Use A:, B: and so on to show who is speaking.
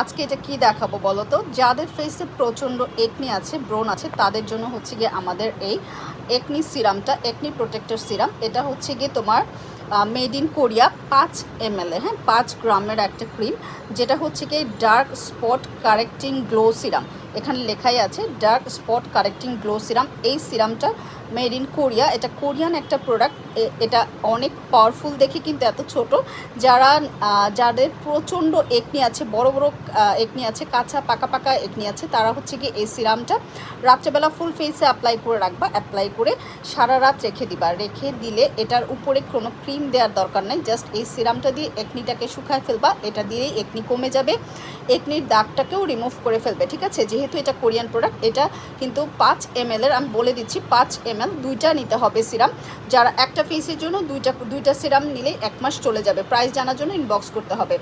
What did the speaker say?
A: আজকে এটা কি দেখাবো বলো তো, যাদের ফেসে প্রচণ্ড একনি আছে, ব্রণ আছে, তাদের জন্য হচ্ছে গিয়ে আমাদের এই একনি সিরামটা, একনি প্রোটেক্টর সিরাম। এটা হচ্ছে গিয়ে তোমার মেড ইন কোরিয়া, 5 ml, হ্যাঁ, 5 গ্রামের একটা ক্রিম, যেটা হচ্ছে গিয়ে dark spot correcting glow serum. এখানে লেখাই আছে dark spot correcting glow serum. এই সিরামটা মেড ইন কোরিয়া, এটা কোরিয়ান একটা প্রোডাক্ট। এটা অনেক পাওয়ারফুল দেখে কিন্তু এত ছোট। যাদের প্রচণ্ড একনি আছে, বড় বড় একনি আছে, কাঁচা পাকা পাকা একনি আছে, তারা হচ্ছে কি এই সিরামটা রাত্রেবেলা ফুল ফেসে অ্যাপ্লাই করে রাখবা। অ্যাপ্লাই করে সারা রাত রেখে দিবা। রেখে দিলে এটার উপরে কোনো ক্রিম দেওয়ার দরকার নেই, জাস্ট এই সিরামটা দিয়ে একনিটাকে শুকায় ফেলবা। এটা দিয়েই একনি কমে যাবে, একনির দাগটাকেও রিমুভ করে ফেলবে। ঠিক আছে, যেহেতু এটা কোরিয়ান প্রোডাক্ট, এটা কিন্তু 5 ml আমি বলে দিচ্ছি, 5 ml, 2টা নিতে হবে সিরাম। যারা একটা ফেসের জন্য দুইটা সিরাম নিলেই 1 মাস চলে যাবে। প্রাইস জানার জন্য ইনবক্স করতে হবে।